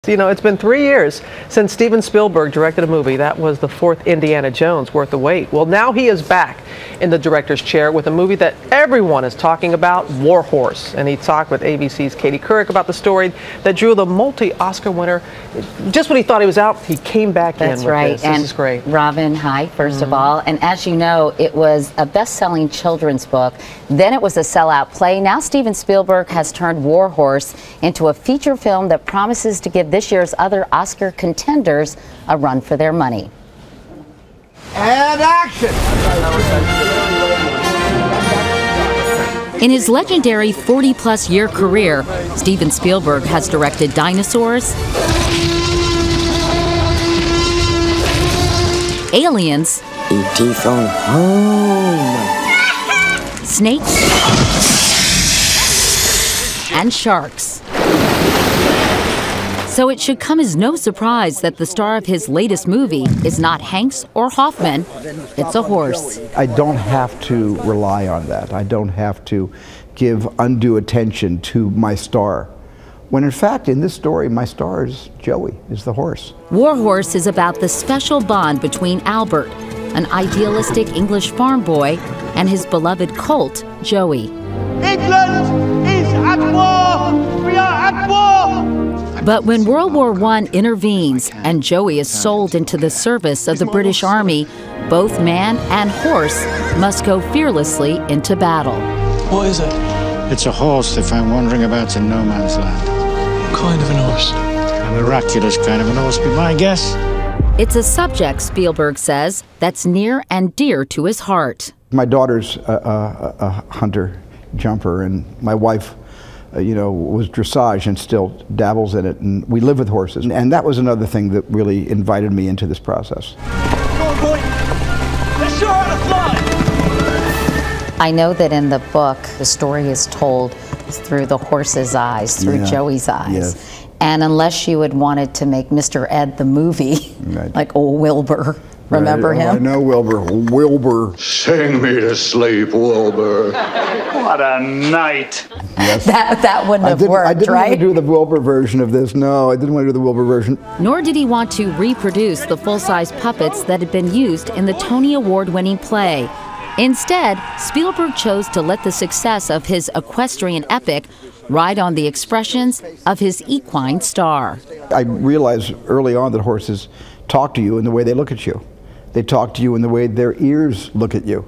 You know, it's been 3 years since Steven Spielberg directed a movie that was the fourth Indiana Jones worth the wait. Well, now he is back in the director's chair with a movie that everyone is talking about, War Horse. And he talked with ABC's Katie Couric about the story that drew the multi-Oscar winner. Just when he thought he was out, he came back in with this. This is great. Robin, hi, first of all. And as you know, it was a best-selling children's book. Then it was a sellout play. Now Steven Spielberg has turned War Horse into a feature film that promises to give this year's other Oscar contenders a run for their money. And action! In his legendary 40-plus year career, Steven Spielberg has directed dinosaurs, aliens, E.T. phone home, snakes, and sharks. So it should come as no surprise that the star of his latest movie is not Hanks or Hoffman, it's a horse. I don't have to rely on that. I don't have to give undue attention to my star. When in fact, in this story, my star is Joey, is the horse. War Horse is about the special bond between Albert, an idealistic English farm boy, and his beloved colt, Joey. England is at war! We are at war! But when World War I intervenes and Joey is sold into the service of the British Army, both man and horse must go fearlessly into battle. What is it? It's a horse they found wandering about in no man's land. What kind of an horse? A miraculous kind of an horse, be my guess. It's a subject, Spielberg says, that's near and dear to his heart. My daughter's a hunter, jumper, and my wife you know, was dressage and still dabbles in it, and we live with horses. And that was another thing that really invited me into this process. Go on, boy! They're sure how to fly! I know that in the book, the story is told through the horse's eyes, through Joey's eyes. Yes. And unless you had wanted to make Mr. Ed the movie, like old Wilbur, remember him? I know Wilbur. Wilbur. Sing me to sleep, Wilbur. What a night. Yes. That wouldn't have worked, I didn't right? want to do the Wilbur version of this. No, I didn't want to do the Wilbur version. Nor did he want to reproduce the full-size puppets that had been used in the Tony Award-winning play. Instead, Spielberg chose to let the success of his equestrian epic ride on the expressions of his equine star. I realized early on that horses talk to you in the way they look at you. They talk to you in the way their ears look at you.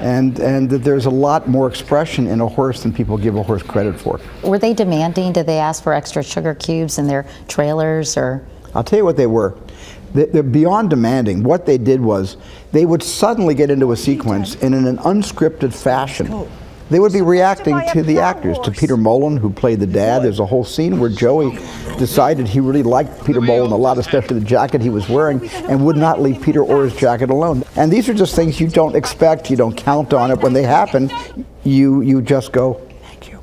And that there's a lot more expression in a horse than people give a horse credit for. Were they demanding? Did they ask for extra sugar cubes in their trailers, or? I'll tell you what they were. They're beyond demanding. What they did was they would suddenly get into a sequence and in an unscripted fashion. They would be reacting to the actors, to Peter Mullen, who played the dad. There's a whole scene where Joey decided he really liked Peter Mullen a lot, especially the jacket he was wearing, and would not leave Peter or his jacket alone. And these are just things you don't expect, you don't count on it. When they happen, you just go, thank you.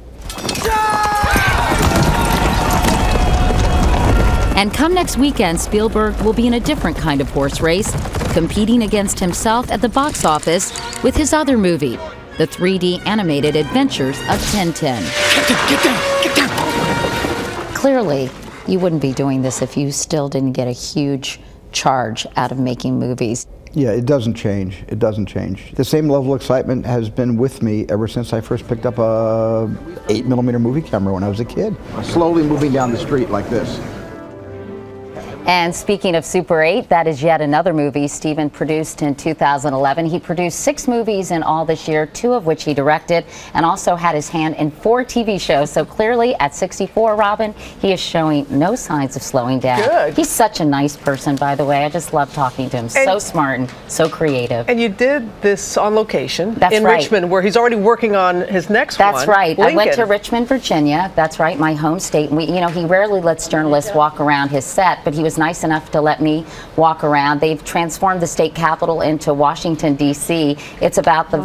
And come next weekend, Spielberg will be in a different kind of horse race, competing against himself at the box office with his other movie, the 3D animated adventures of Tintin. Get down! Get down! Clearly, you wouldn't be doing this if you still didn't get a huge charge out of making movies. Yeah, it doesn't change. It doesn't change. The same level of excitement has been with me ever since I first picked up a 8mm movie camera when I was a kid. Slowly moving down the street like this. And speaking of Super 8, that is yet another movie Steven produced in 2011. He produced 6 movies in all this year, 2 of which he directed, and also had his hand in 4 TV shows. So clearly, at 64, Robin, he is showing no signs of slowing down. Good. He's such a nice person, by the way. I just love talking to him. So smart and so creative. And you did this on location in Richmond, where he's already working on his next one. That's right. Lincoln. I went to Richmond, Virginia. That's right, my home state. We, you know, he rarely lets journalists walk around his set, but he was nice enough to let me walk around. They've transformed the state capitol into Washington, D.C. It's about the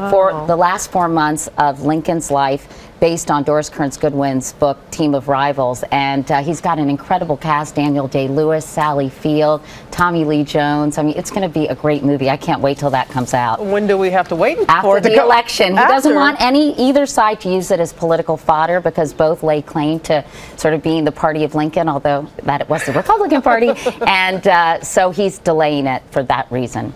last 4 months of Lincoln's life. based on Doris Kearns Goodwin's book, Team of Rivals. And he's got an incredible cast: Daniel Day-Lewis, Sally Field, Tommy Lee Jones. I mean, it's going to be a great movie. I can't wait till that comes out. When do we have to wait for After it to the come? election. He doesn't want either side to use it as political fodder, because both lay claim to sort of being the party of Lincoln, although that it was the Republican Party. And so he's delaying it for that reason.